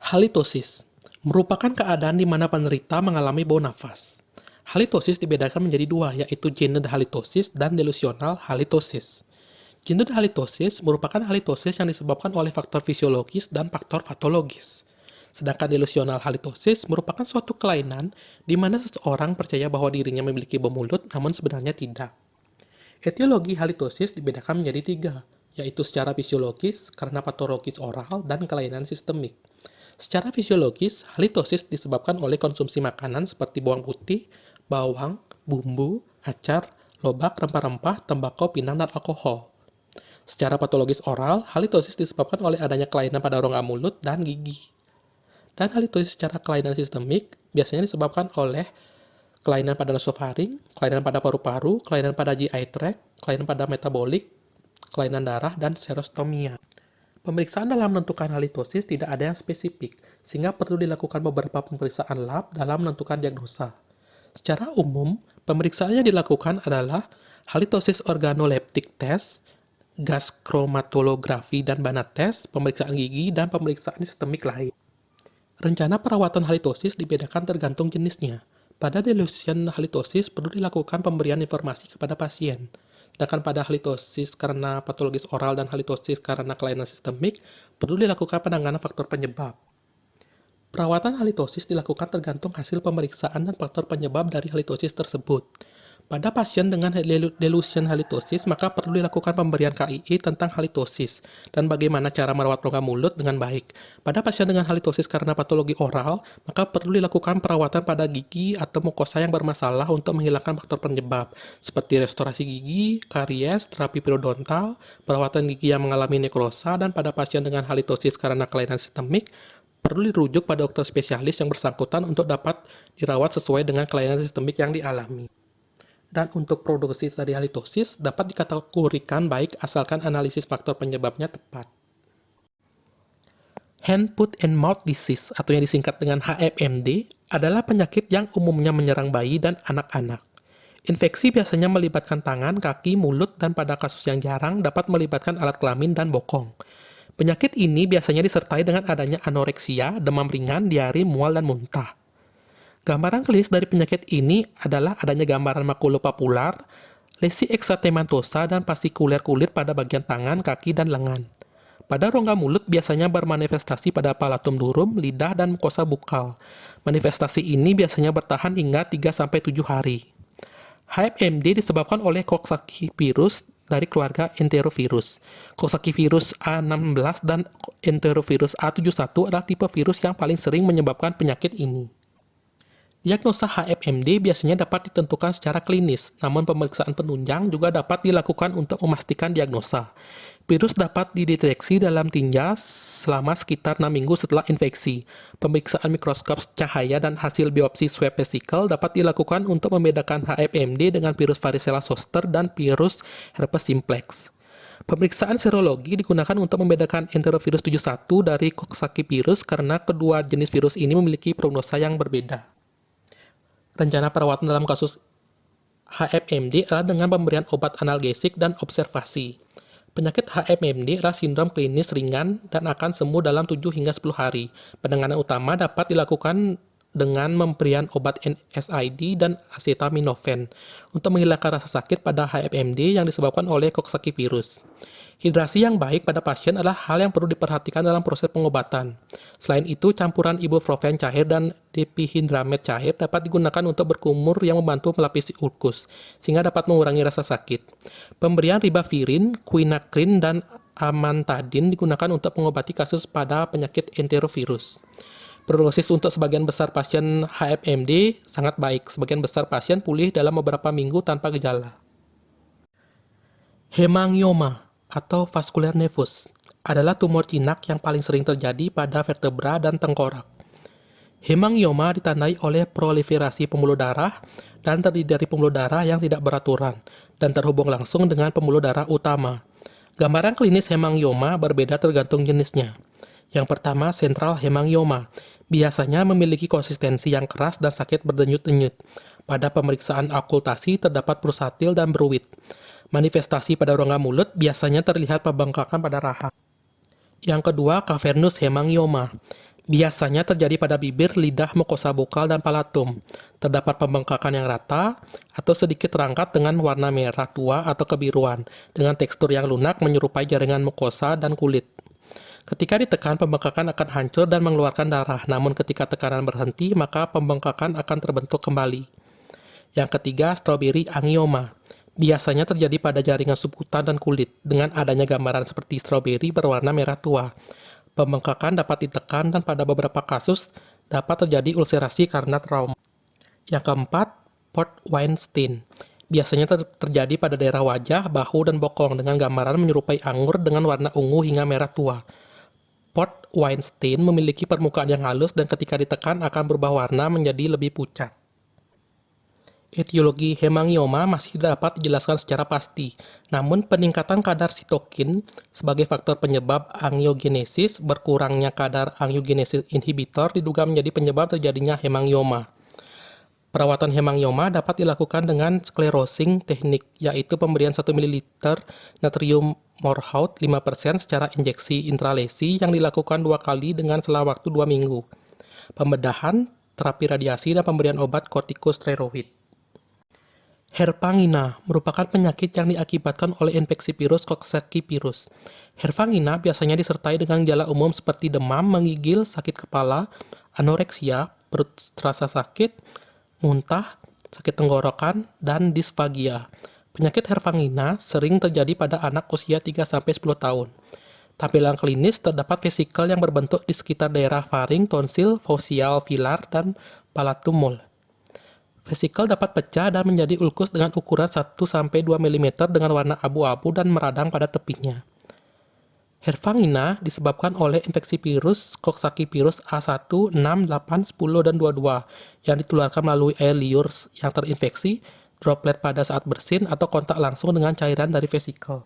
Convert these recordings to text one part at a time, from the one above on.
Halitosis merupakan keadaan di mana penderita mengalami bau nafas. Halitosis dibedakan menjadi dua, yaitu gened halitosis dan delusional halitosis. Gened halitosis merupakan halitosis yang disebabkan oleh faktor fisiologis dan faktor patologis. Sedangkan delusional halitosis merupakan suatu kelainan di mana seseorang percaya bahwa dirinya memiliki bau mulut, namun sebenarnya tidak. Etiologi halitosis dibedakan menjadi tiga, yaitu secara fisiologis, karena patologis oral, dan kelainan sistemik. Secara fisiologis, halitosis disebabkan oleh konsumsi makanan seperti bawang putih, bawang, bumbu, acar, lobak, rempah-rempah, tembakau, pinang, dan alkohol. Secara patologis oral, halitosis disebabkan oleh adanya kelainan pada rongga mulut dan gigi. Dan halitosis secara kelainan sistemik biasanya disebabkan oleh kelainan pada nasofaring, kelainan pada paru-paru, kelainan pada GI tract, kelainan pada metabolik, kelainan darah, dan serostomia. Pemeriksaan dalam menentukan halitosis tidak ada yang spesifik, sehingga perlu dilakukan beberapa pemeriksaan lab dalam menentukan diagnosa. Secara umum, pemeriksaan yang dilakukan adalah halitosis organoleptic test, gas kromatolografi dan Banat test, pemeriksaan gigi, dan pemeriksaan sistemik lain. Rencana perawatan halitosis dibedakan tergantung jenisnya. Pada delusion halitosis perlu dilakukan pemberian informasi kepada pasien. Sedangkan pada halitosis karena patologis oral dan halitosis karena kelainan sistemik, perlu dilakukan penanganan faktor penyebab. Perawatan halitosis dilakukan tergantung hasil pemeriksaan dan faktor penyebab dari halitosis tersebut. Pada pasien dengan delusion halitosis, maka perlu dilakukan pemberian KII tentang halitosis dan bagaimana cara merawat rongga mulut dengan baik. Pada pasien dengan halitosis karena patologi oral, maka perlu dilakukan perawatan pada gigi atau mukosa yang bermasalah untuk menghilangkan faktor penyebab, seperti restorasi gigi, karies, terapi periodontal, perawatan gigi yang mengalami nekrosa, dan pada pasien dengan halitosis karena kelainan sistemik, perlu dirujuk pada dokter spesialis yang bersangkutan untuk dapat dirawat sesuai dengan kelainan sistemik yang dialami. Dan untuk produksi dari halitosis dapat dikategorikan baik asalkan analisis faktor penyebabnya tepat. Hand, foot, and mouth disease atau yang disingkat dengan HFMD adalah penyakit yang umumnya menyerang bayi dan anak-anak. Infeksi biasanya melibatkan tangan, kaki, mulut, dan pada kasus yang jarang dapat melibatkan alat kelamin dan bokong. Penyakit ini biasanya disertai dengan adanya anoreksia, demam ringan, diare, mual, dan muntah. Gambaran klinis dari penyakit ini adalah adanya gambaran makulopapular, lesi eksatemantosa, dan fasikuler kulit pada bagian tangan, kaki, dan lengan. Pada rongga mulut biasanya bermanifestasi pada palatum durum, lidah, dan mukosa bukal. Manifestasi ini biasanya bertahan hingga 3-7 hari. HFMD disebabkan oleh Coxsackie virus dari keluarga enterovirus. Coxsackie virus A16 dan enterovirus A71 adalah tipe virus yang paling sering menyebabkan penyakit ini. Diagnosa HFMD biasanya dapat ditentukan secara klinis, namun pemeriksaan penunjang juga dapat dilakukan untuk memastikan diagnosa. Virus dapat dideteksi dalam tinja selama sekitar 6 minggu setelah infeksi. Pemeriksaan mikroskop cahaya dan hasil biopsi swab vesikel dapat dilakukan untuk membedakan HFMD dengan virus varicella zoster dan virus herpes simplex. Pemeriksaan serologi digunakan untuk membedakan enterovirus 71 dari Coxsackie virus karena kedua jenis virus ini memiliki prognosa yang berbeda. Rencana perawatan dalam kasus HFMD adalah dengan pemberian obat analgesik dan observasi. Penyakit HFMD adalah sindrom klinis ringan dan akan sembuh dalam 7 hingga 10 hari. Penanganan utama dapat dilakukan dengan pemberian obat NSAID dan acetaminophen untuk menghilangkan rasa sakit pada HFMD yang disebabkan oleh Coxsackie virus. Hidrasi yang baik pada pasien adalah hal yang perlu diperhatikan dalam proses pengobatan. Selain itu, campuran ibuprofen cair dan diphenhydramine cair dapat digunakan untuk berkumur yang membantu melapisi ulkus, sehingga dapat mengurangi rasa sakit. Pemberian ribavirin, quinacrine, dan amantadine digunakan untuk mengobati kasus pada penyakit enterovirus. Prognosis untuk sebagian besar pasien HFMD sangat baik. Sebagian besar pasien pulih dalam beberapa minggu tanpa gejala. Hemangioma atau vascular nevus adalah tumor jinak yang paling sering terjadi pada vertebra dan tengkorak. Hemangioma ditandai oleh proliferasi pembuluh darah dan terdiri dari pembuluh darah yang tidak beraturan dan terhubung langsung dengan pembuluh darah utama. Gambaran klinis hemangioma berbeda tergantung jenisnya. Yang pertama, sentral hemangioma. Biasanya memiliki konsistensi yang keras dan sakit berdenyut-denyut. Pada pemeriksaan okultasi terdapat pulsatil dan beruit. Manifestasi pada rongga mulut biasanya terlihat pembengkakan pada rahang. Yang kedua, cavernous hemangioma. Biasanya terjadi pada bibir, lidah, mukosa bokal, dan palatum. Terdapat pembengkakan yang rata atau sedikit terangkat dengan warna merah tua atau kebiruan, dengan tekstur yang lunak menyerupai jaringan mukosa dan kulit. Ketika ditekan, pembengkakan akan hancur dan mengeluarkan darah, namun ketika tekanan berhenti, maka pembengkakan akan terbentuk kembali. Yang ketiga, strawberry angioma. Biasanya terjadi pada jaringan subkutan dan kulit, dengan adanya gambaran seperti stroberi berwarna merah tua. Pembengkakan dapat ditekan dan pada beberapa kasus dapat terjadi ulcerasi karena trauma. Yang keempat, port wine stain. Biasanya terjadi pada daerah wajah, bahu, dan bokong dengan gambaran menyerupai anggur dengan warna ungu hingga merah tua. Port wine stain memiliki permukaan yang halus dan ketika ditekan akan berubah warna menjadi lebih pucat. Etiologi hemangioma masih dapat dijelaskan secara pasti, namun peningkatan kadar sitokin sebagai faktor penyebab angiogenesis, berkurangnya kadar angiogenesis inhibitor diduga menjadi penyebab terjadinya hemangioma. Perawatan hemangioma dapat dilakukan dengan sclerosing teknik, yaitu pemberian 1 ml natrium morhaut 5% secara injeksi intralesi yang dilakukan 2 kali dengan selang waktu 2 minggu. Pembedahan, terapi radiasi, dan pemberian obat kortikosteroid. Herpangina merupakan penyakit yang diakibatkan oleh infeksi virus Coxsackie virus. Herpangina biasanya disertai dengan gejala umum seperti demam, menggigil, sakit kepala, anoreksia, perut terasa sakit, muntah, sakit tenggorokan, dan disfagia. Penyakit herpangina sering terjadi pada anak usia 3-10 tahun. Tampilan klinis terdapat vesikel yang berbentuk di sekitar daerah faring, tonsil, foveal filar, dan palatum mole. Vesikel dapat pecah dan menjadi ulkus dengan ukuran 1-2 mm dengan warna abu-abu dan meradang pada tepinya. Herpangina disebabkan oleh infeksi virus Coxsackie virus A1, 6, 8, 10, dan 22 yang ditularkan melalui air liur yang terinfeksi, droplet pada saat bersin, atau kontak langsung dengan cairan dari vesikel.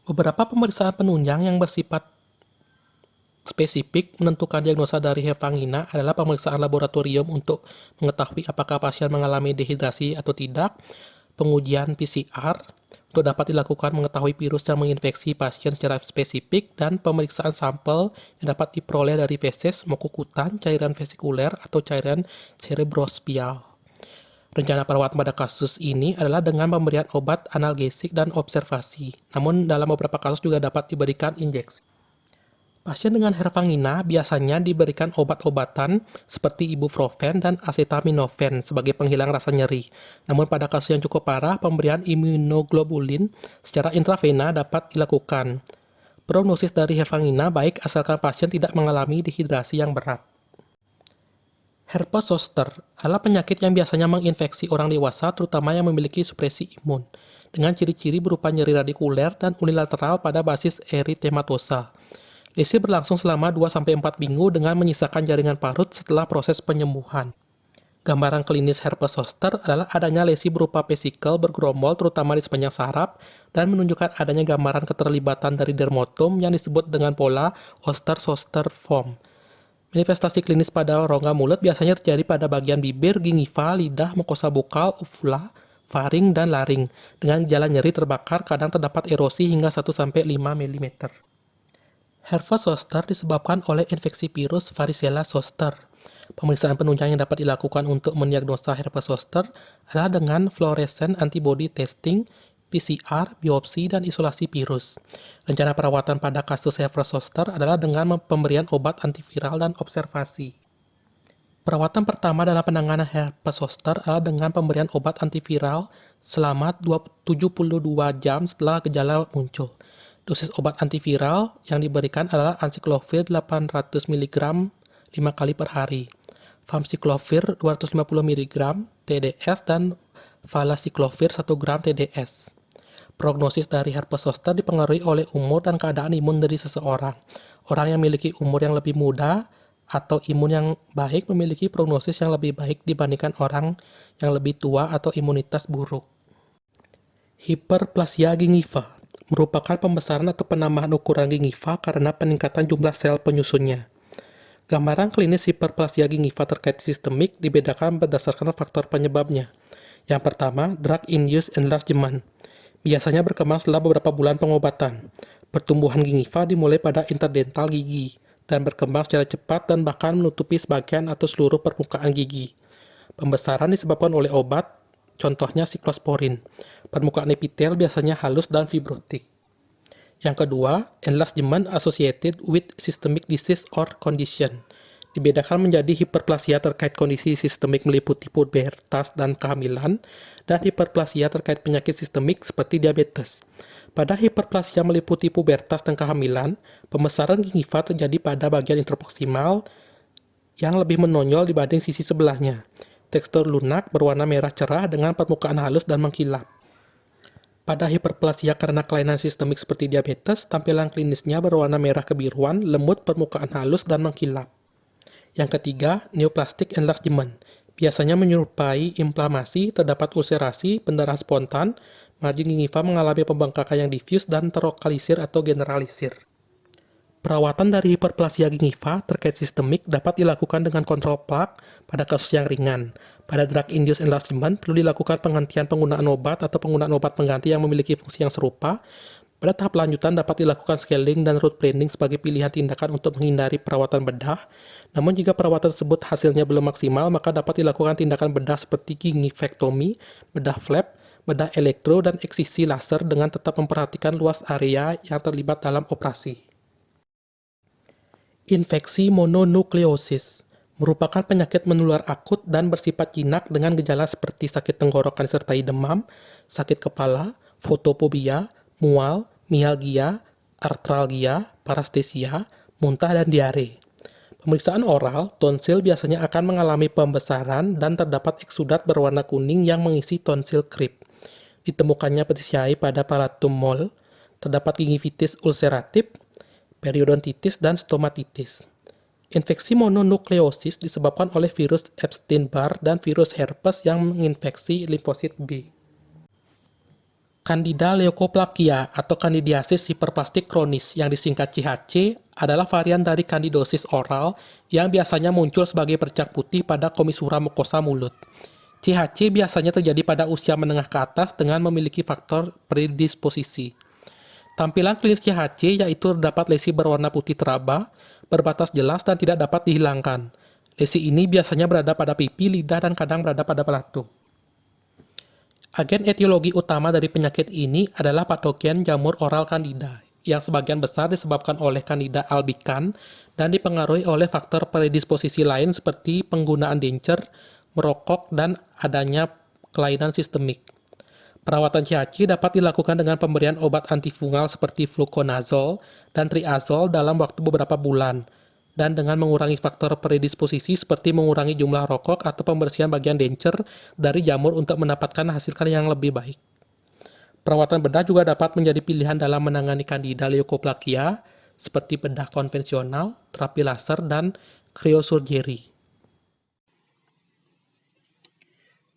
Beberapa pemeriksaan penunjang yang bersifat spesifik menentukan diagnosa dari herpangina adalah pemeriksaan laboratorium untuk mengetahui apakah pasien mengalami dehidrasi atau tidak, pengujian PCR untuk dapat dilakukan mengetahui virus yang menginfeksi pasien secara spesifik, dan pemeriksaan sampel yang dapat diperoleh dari feses, mokukutan, cairan vesikuler, atau cairan cerebrospial. Rencana perawatan pada kasus ini adalah dengan pemberian obat analgesik dan observasi, namun dalam beberapa kasus juga dapat diberikan injeksi. Pasien dengan herpangina biasanya diberikan obat-obatan seperti ibuprofen dan acetaminophen sebagai penghilang rasa nyeri. Namun pada kasus yang cukup parah, pemberian immunoglobulin secara intravena dapat dilakukan. Prognosis dari herpangina baik asalkan pasien tidak mengalami dehidrasi yang berat. Herpes zoster adalah penyakit yang biasanya menginfeksi orang dewasa, terutama yang memiliki supresi imun, dengan ciri-ciri berupa nyeri radikuler dan unilateral pada basis eritematosa. Lesi berlangsung selama 2-4 minggu dengan menyisakan jaringan parut setelah proses penyembuhan. Gambaran klinis herpes zoster adalah adanya lesi berupa vesikel bergerombol terutama di sepanjang saraf dan menunjukkan adanya gambaran keterlibatan dari dermatom yang disebut dengan pola Oster-Zoster form. Manifestasi klinis pada rongga mulut biasanya terjadi pada bagian bibir, gingiva, lidah, mukosa bokal, uvula, faring, dan laring. Dengan gejala nyeri terbakar, kadang terdapat erosi hingga 1-5 mm. Herpes zoster disebabkan oleh infeksi virus Varicella zoster. Pemeriksaan penunjang yang dapat dilakukan untuk mendiagnosa herpes zoster adalah dengan fluorescent antibody testing, PCR, biopsi, dan isolasi virus. Rencana perawatan pada kasus herpes zoster adalah dengan pemberian obat antiviral dan observasi. Perawatan pertama dalam penanganan herpes zoster adalah dengan pemberian obat antiviral selama 72 jam setelah gejala muncul. Dosis obat antiviral yang diberikan adalah acyclovir 800 mg 5 kali per hari, famciclovir 250 mg TDS, dan valacyclovir 1 gram TDS. Prognosis dari herpes zoster dipengaruhi oleh umur dan keadaan imun dari seseorang. Orang yang memiliki umur yang lebih muda atau imun yang baik memiliki prognosis yang lebih baik dibandingkan orang yang lebih tua atau imunitas buruk. Hiperplasia gingiva merupakan pembesaran atau penambahan ukuran gingiva karena peningkatan jumlah sel penyusunnya. Gambaran klinis hiperplasia gingiva terkait sistemik dibedakan berdasarkan faktor penyebabnya. Yang pertama, drug-induced enlargement. Biasanya berkembang setelah beberapa bulan pengobatan. Pertumbuhan gingiva dimulai pada interdental gigi, dan berkembang secara cepat dan bahkan menutupi sebagian atau seluruh permukaan gigi. Pembesaran disebabkan oleh obat, contohnya siklosporin. Permukaan epitel biasanya halus dan fibrotik. Yang kedua, enlargement associated with systemic disease or condition. Dibedakan menjadi hiperplasia terkait kondisi sistemik meliputi pubertas dan kehamilan, dan hiperplasia terkait penyakit sistemik seperti diabetes. Pada hiperplasia meliputi pubertas dan kehamilan, pembesaran gingiva terjadi pada bagian interproksimal yang lebih menonjol dibanding sisi sebelahnya. Tekstur lunak berwarna merah cerah dengan permukaan halus dan mengkilap. Pada hiperplasia karena kelainan sistemik seperti diabetes, tampilan klinisnya berwarna merah kebiruan, lembut, permukaan halus, dan mengkilap. Yang ketiga, neoplastic enlargement. Biasanya menyerupai inflamasi, terdapat ulcerasi, pendarahan spontan, margin gingiva mengalami pembengkakan yang diffuse dan terlokalisir atau generalisir. Perawatan dari hiperplasia gingiva terkait sistemik dapat dilakukan dengan kontrol plak pada kasus yang ringan. Pada drug-induced enlargement, perlu dilakukan penghentian penggunaan obat atau penggunaan obat pengganti yang memiliki fungsi yang serupa. Pada tahap lanjutan dapat dilakukan scaling dan root planning sebagai pilihan tindakan untuk menghindari perawatan bedah. Namun jika perawatan tersebut hasilnya belum maksimal, maka dapat dilakukan tindakan bedah seperti gingivektomi, bedah flap, bedah elektro, dan eksisi laser dengan tetap memperhatikan luas area yang terlibat dalam operasi. Infeksi mononukleosis merupakan penyakit menular akut dan bersifat jinak dengan gejala seperti sakit tenggorokan disertai demam, sakit kepala, fotofobia, mual, mialgia, artralgia, parestesia, muntah, dan diare. Pemeriksaan oral, tonsil biasanya akan mengalami pembesaran dan terdapat eksudat berwarna kuning yang mengisi tonsil krip. Ditemukannya petechiae pada palatum mole, terdapat gingivitis ulceratif, periodontitis, dan stomatitis. Infeksi mononukleosis disebabkan oleh virus Epstein-Barr dan virus herpes yang menginfeksi limfosit B. Candida leukoplakia atau candidiasis hiperplastik kronis yang disingkat CHC adalah varian dari candidosis oral yang biasanya muncul sebagai bercak putih pada komisura mukosa mulut. CHC biasanya terjadi pada usia menengah ke atas dengan memiliki faktor predisposisi. Tampilan klinis CHC yaitu terdapat lesi berwarna putih teraba, berbatas jelas dan tidak dapat dihilangkan. Lesi ini biasanya berada pada pipi, lidah, dan kadang berada pada pelatung. Agen etiologi utama dari penyakit ini adalah patogen jamur oral Candida, yang sebagian besar disebabkan oleh Candida albicans dan dipengaruhi oleh faktor predisposisi lain seperti penggunaan denture, merokok, dan adanya kelainan sistemik. Perawatan CHC dapat dilakukan dengan pemberian obat antifungal seperti fluconazole dan triazole dalam waktu beberapa bulan, dan dengan mengurangi faktor predisposisi seperti mengurangi jumlah rokok atau pembersihan bagian denture dari jamur untuk mendapatkan hasil yang lebih baik. Perawatan bedah juga dapat menjadi pilihan dalam menangani Candida leukoplakia seperti bedah konvensional, terapi laser, dan cryosurgery.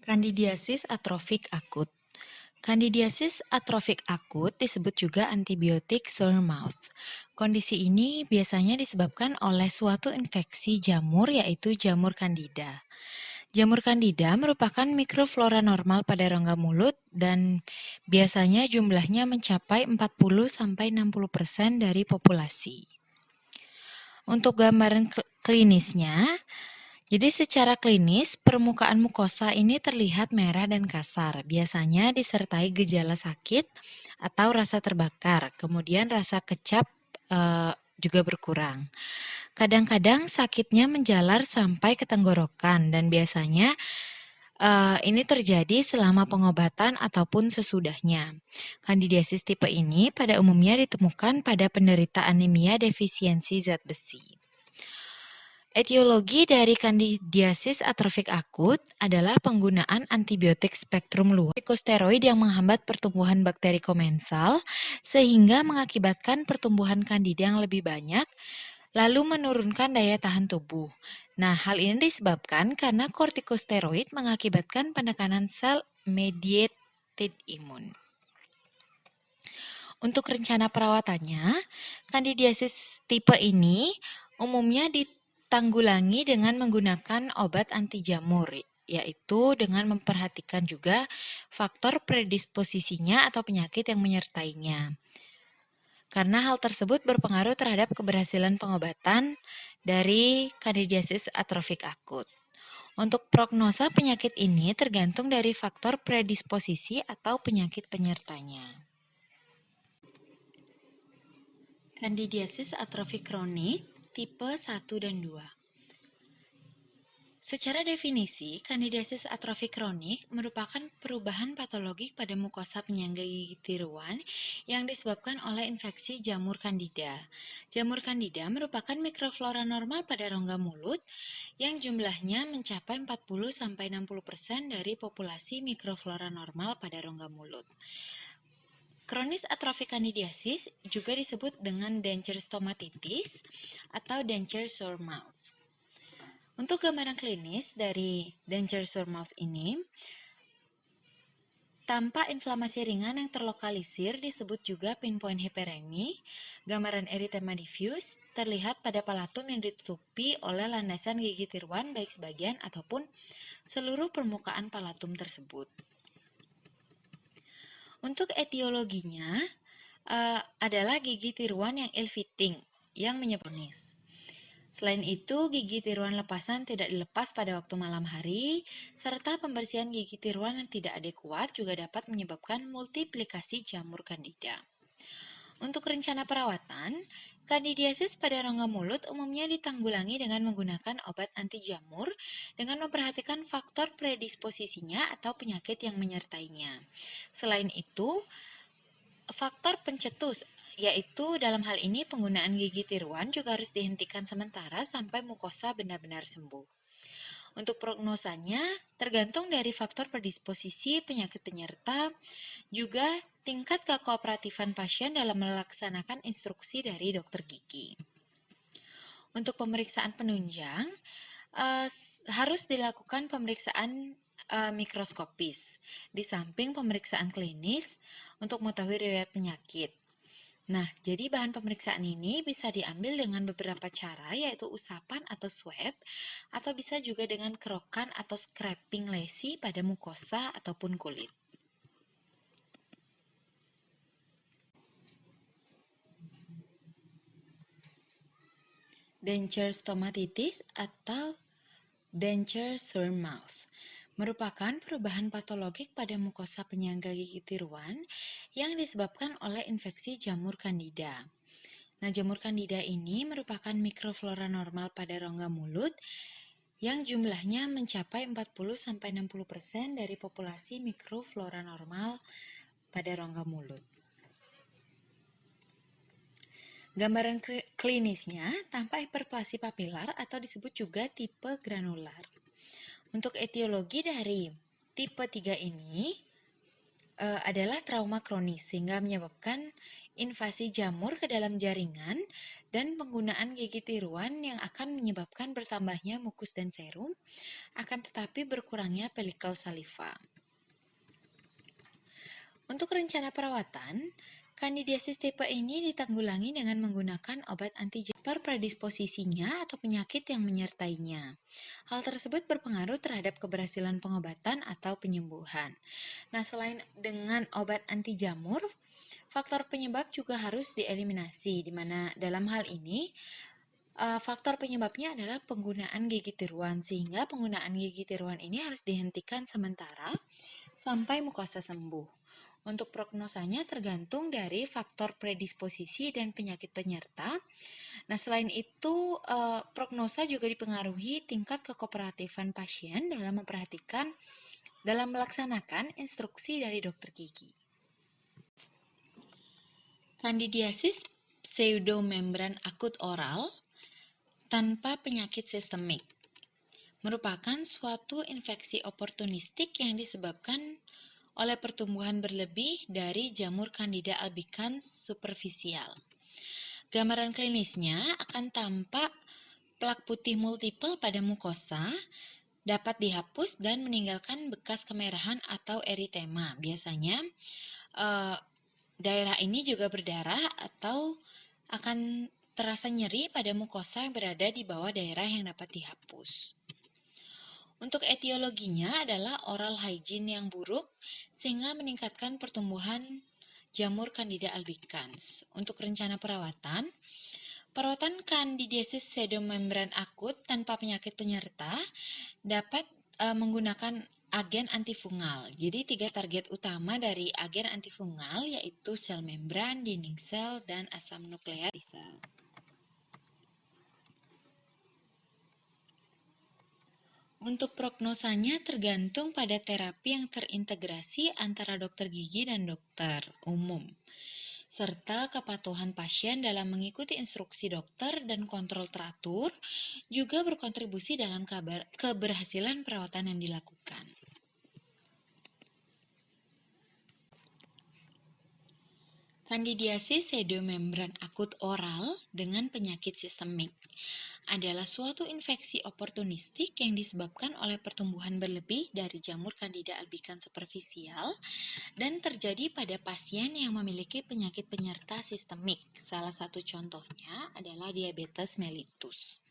Kandidiasis atrofik akut. Kandidiasis atrofik akut disebut juga antibiotik sore mouth. Kondisi ini biasanya disebabkan oleh suatu infeksi jamur yaitu jamur Candida. Jamur Candida merupakan mikroflora normal pada rongga mulut dan biasanya jumlahnya mencapai 40-60% dari populasi. Untuk gambaran klinisnya, jadi secara klinis, permukaan mukosa ini terlihat merah dan kasar, biasanya disertai gejala sakit atau rasa terbakar, kemudian rasa kecap juga berkurang. Kadang-kadang sakitnya menjalar sampai ke tenggorokan dan biasanya ini terjadi selama pengobatan ataupun sesudahnya. Kandidiasis tipe ini pada umumnya ditemukan pada penderita anemia defisiensi zat besi. Etiologi dari kandidiasis atrofik akut adalah penggunaan antibiotik spektrum luas, kortikosteroid yang menghambat pertumbuhan bakteri komensal sehingga mengakibatkan pertumbuhan kandida yang lebih banyak, lalu menurunkan daya tahan tubuh. Nah, hal ini disebabkan karena kortikosteroid mengakibatkan penekanan sel mediated imun. Untuk rencana perawatannya, kandidiasis tipe ini umumnya ditanggulangi dengan menggunakan obat anti jamur, yaitu dengan memperhatikan juga faktor predisposisinya atau penyakit yang menyertainya. karena hal tersebut berpengaruh terhadap keberhasilan pengobatan dari kandidiasis atrofik akut. Untuk prognosa penyakit ini tergantung dari faktor predisposisi atau penyakit penyertanya. Kandidiasis atrofik kronik tipe 1 dan 2. Secara definisi, kandidiasis atrofik kronik merupakan perubahan patologik pada mukosa penyangga gigi tiruan yang disebabkan oleh infeksi jamur Candida. Jamur Candida merupakan mikroflora normal pada rongga mulut yang jumlahnya mencapai 40-60% dari populasi mikroflora normal pada rongga mulut. Kronis atrofik kandidiasis juga disebut dengan denture stomatitis atau denture sore mouth. Untuk gambaran klinis dari denture sore mouth ini, tampak inflamasi ringan yang terlokalisir disebut juga pinpoint hyperemia. Gambaran erythema diffuse terlihat pada palatum yang ditutupi oleh landasan gigi tiruan baik sebagian ataupun seluruh permukaan palatum tersebut. Untuk etiologinya adalah gigi tiruan yang ill-fitting yang menyebabkan kronis. Selain itu, gigi tiruan lepasan tidak dilepas pada waktu malam hari, serta pembersihan gigi tiruan yang tidak adekuat juga dapat menyebabkan multiplikasi jamur Candida. Untuk rencana perawatan, kandidiasis pada rongga mulut umumnya ditanggulangi dengan menggunakan obat anti jamur dengan memperhatikan faktor predisposisinya atau penyakit yang menyertainya. Selain itu, faktor pencetus, yaitu dalam hal ini penggunaan gigi tiruan juga harus dihentikan sementara sampai mukosa benar-benar sembuh. Untuk prognosanya tergantung dari faktor predisposisi penyakit penyerta, juga tingkat kekooperatifan pasien dalam melaksanakan instruksi dari dokter gigi. Untuk pemeriksaan penunjang, harus dilakukan pemeriksaan mikroskopis, di samping pemeriksaan klinis untuk mengetahui riwayat penyakit. Nah, jadi bahan pemeriksaan ini bisa diambil dengan beberapa cara, yaitu usapan atau swab, atau bisa juga dengan kerokan atau scraping lesi pada mukosa ataupun kulit. Denture stomatitis atau denture sore mouth merupakan perubahan patologik pada mukosa penyangga gigi tiruan yang disebabkan oleh infeksi jamur Candida. Nah, jamur Candida ini merupakan mikroflora normal pada rongga mulut yang jumlahnya mencapai 40-60% dari populasi mikroflora normal pada rongga mulut. Gambaran klinisnya tampak hiperplasi papilar atau disebut juga tipe granular. Untuk etiologi dari tipe 3 ini adalah trauma kronis sehingga menyebabkan invasi jamur ke dalam jaringan dan penggunaan gigi tiruan yang akan menyebabkan bertambahnya mukus dan serum, akan tetapi berkurangnya pelikel saliva. Untuk rencana perawatan, kandidiasis tipe ini ditanggulangi dengan menggunakan obat anti faktor predisposisinya atau penyakit yang menyertainya. Hal tersebut berpengaruh terhadap keberhasilan pengobatan atau penyembuhan. Nah, selain dengan obat anti jamur, faktor penyebab juga harus dieliminasi, di mana dalam hal ini faktor penyebabnya adalah penggunaan gigi tiruan, sehingga penggunaan gigi tiruan ini harus dihentikan sementara sampai mukosa sembuh. Untuk prognosanya tergantung dari faktor predisposisi dan penyakit penyerta. Nah, selain itu, prognosa juga dipengaruhi tingkat kekooperatifan pasien dalam melaksanakan instruksi dari dokter gigi. Kandidiasis pseudomembran akut oral tanpa penyakit sistemik merupakan suatu infeksi oportunistik yang disebabkan oleh pertumbuhan berlebih dari jamur Candida albicans superficial. Gambaran klinisnya akan tampak plak putih multiple pada mukosa, dapat dihapus dan meninggalkan bekas kemerahan atau eritema. Biasanya daerah ini juga berdarah atau akan terasa nyeri pada mukosa yang berada di bawah daerah yang dapat dihapus. Untuk etiologinya adalah oral hygiene yang buruk sehingga meningkatkan pertumbuhan jamur Candida albicans. Untuk rencana perawatan kandidiasis pseudomembran akut tanpa penyakit penyerta dapat menggunakan agen antifungal. Jadi 3 target utama dari agen antifungal yaitu sel membran, dinding sel, dan asam nukleat di sel. Untuk prognosanya tergantung pada terapi yang terintegrasi antara dokter gigi dan dokter umum, serta kepatuhan pasien dalam mengikuti instruksi dokter dan kontrol teratur juga berkontribusi dalam keberhasilan perawatan yang dilakukan. Kandidiasis pseudomembran akut oral dengan penyakit sistemik adalah suatu infeksi oportunistik yang disebabkan oleh pertumbuhan berlebih dari jamur Candida albicans superficial dan terjadi pada pasien yang memiliki penyakit penyerta sistemik. Salah satu contohnya adalah diabetes mellitus.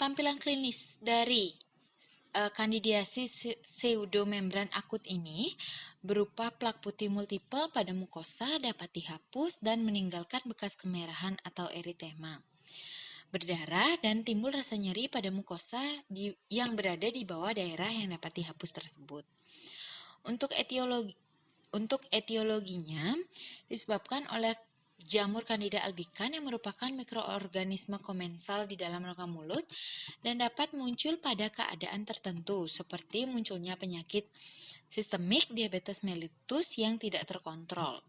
Tampilan klinis dari kandidiasis pseudomembran akut ini berupa plak putih multiple pada mukosa dapat dihapus dan meninggalkan bekas kemerahan atau eritema. Berdarah dan timbul rasa nyeri pada mukosa yang berada di bawah daerah yang dapat dihapus tersebut. Untuk etiologinya disebabkan oleh jamur Candida albicans yang merupakan mikroorganisme komensal di dalam rongga mulut dan dapat muncul pada keadaan tertentu seperti munculnya penyakit sistemik diabetes mellitus yang tidak terkontrol.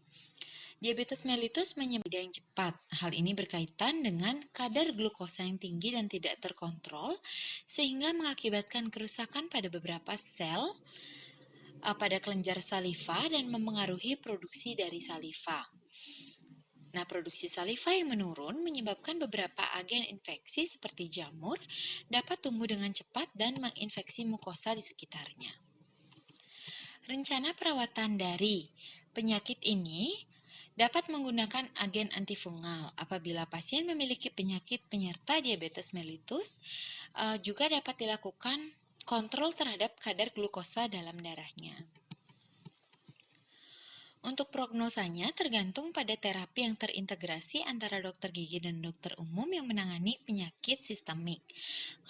Diabetes mellitus menyebabkan yang cepat. Hal ini berkaitan dengan kadar glukosa yang tinggi dan tidak terkontrol sehingga mengakibatkan kerusakan pada beberapa sel pada kelenjar saliva dan mempengaruhi produksi dari saliva. Nah, produksi saliva yang menurun menyebabkan beberapa agen infeksi seperti jamur dapat tumbuh dengan cepat dan menginfeksi mukosa di sekitarnya. Rencana perawatan dari penyakit ini dapat menggunakan agen antifungal. Apabila pasien memiliki penyakit penyerta diabetes mellitus, juga dapat dilakukan kontrol terhadap kadar glukosa dalam darahnya. Untuk prognosanya tergantung pada terapi yang terintegrasi antara dokter gigi dan dokter umum yang menangani penyakit sistemik.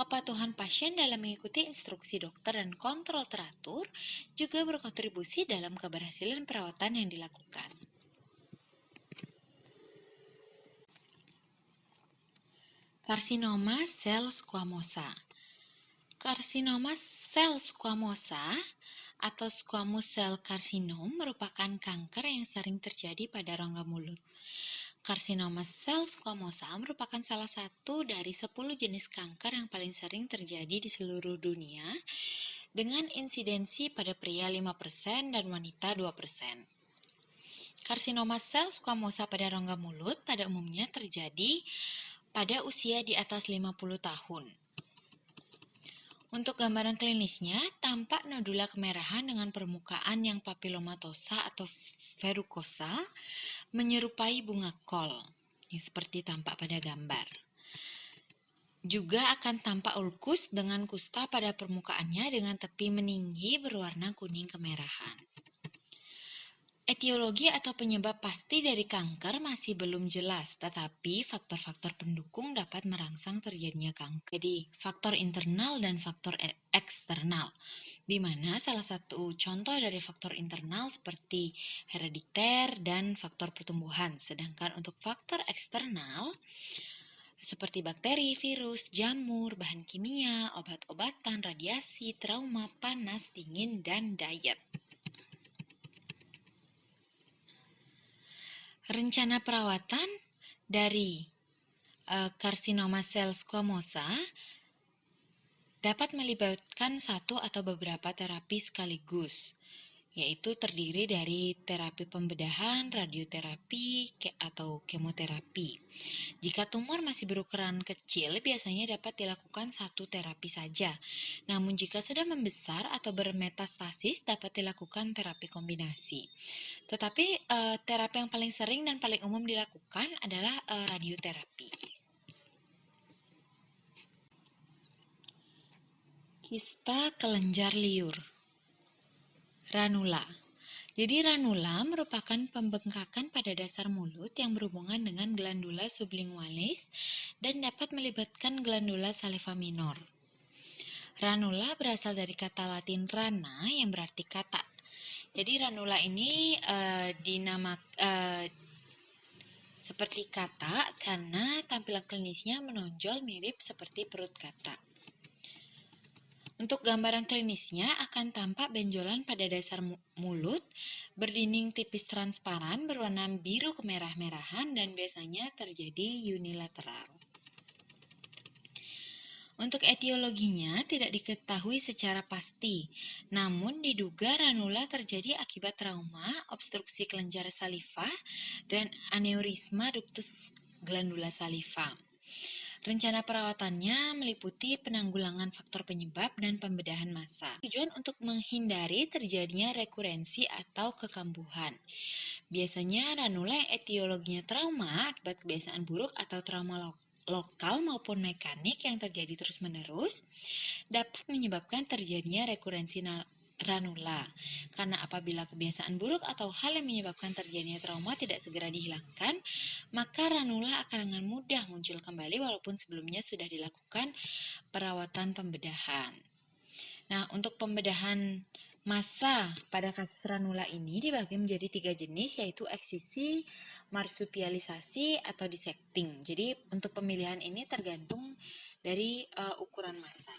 Kepatuhan pasien dalam mengikuti instruksi dokter dan kontrol teratur juga berkontribusi dalam keberhasilan perawatan yang dilakukan. Karsinoma sel squamosa. Karsinoma sel squamosa atau squamous cell carcinoma merupakan kanker yang sering terjadi pada rongga mulut. Karsinoma sel squamosa merupakan salah satu dari 10 jenis kanker yang paling sering terjadi di seluruh dunia dengan insidensi pada pria 5% dan wanita 2%. Karsinoma sel squamosa pada rongga mulut pada umumnya terjadi pada usia di atas 50 tahun. Untuk gambaran klinisnya, tampak nodula kemerahan dengan permukaan yang papilomatosa atau verrucosa menyerupai bunga kol, seperti tampak pada gambar. Juga akan tampak ulkus dengan kusta pada permukaannya dengan tepi meninggi berwarna kuning kemerahan. Etiologi atau penyebab pasti dari kanker masih belum jelas, tetapi faktor-faktor pendukung dapat merangsang terjadinya kanker. Jadi, faktor internal dan faktor eksternal, di mana salah satu contoh dari faktor internal seperti herediter dan faktor pertumbuhan, sedangkan untuk faktor eksternal seperti bakteri, virus, jamur, bahan kimia, obat-obatan, radiasi, trauma, panas, dingin, dan diet. Rencana perawatan dari karsinoma sel squamosa dapat melibatkan satu atau beberapa terapi sekaligus, yaitu terdiri dari terapi pembedahan, radioterapi, atau kemoterapi. Jika tumor masih berukuran kecil, biasanya dapat dilakukan satu terapi saja. Namun jika sudah membesar atau bermetastasis, dapat dilakukan terapi kombinasi. Tetapi terapi yang paling sering dan paling umum dilakukan adalah radioterapi. Kista kelenjar liur, ranula. Jadi ranula merupakan pembengkakan pada dasar mulut yang berhubungan dengan glandula sublingualis dan dapat melibatkan glandula saliva minor. Ranula berasal dari kata Latin rana yang berarti kata. Jadi ranula ini seperti kata karena tampilan klinisnya menonjol mirip seperti perut kata. Untuk gambaran klinisnya akan tampak benjolan pada dasar mulut, berdinding tipis transparan berwarna biru kemerah-merahan dan biasanya terjadi unilateral. Untuk etiologinya tidak diketahui secara pasti, namun diduga ranula terjadi akibat trauma, obstruksi kelenjar saliva, dan aneurisma ductus glandula saliva. Rencana perawatannya meliputi penanggulangan faktor penyebab dan pembedahan massa. Tujuan untuk menghindari terjadinya rekurensi atau kekambuhan. Biasanya ranula etiologinya trauma akibat kebiasaan buruk atau trauma lokal maupun mekanik yang terjadi terus-menerus dapat menyebabkan terjadinya rekurensi ranula. Karena apabila kebiasaan buruk atau hal yang menyebabkan terjadinya trauma tidak segera dihilangkan, maka ranula akan dengan mudah muncul kembali walaupun sebelumnya sudah dilakukan perawatan pembedahan. Nah, untuk pembedahan massa pada kasus ranula ini dibagi menjadi 3 jenis, yaitu eksisi, marsupialisasi, atau dissecting. Jadi, untuk pemilihan ini tergantung dari ukuran massa.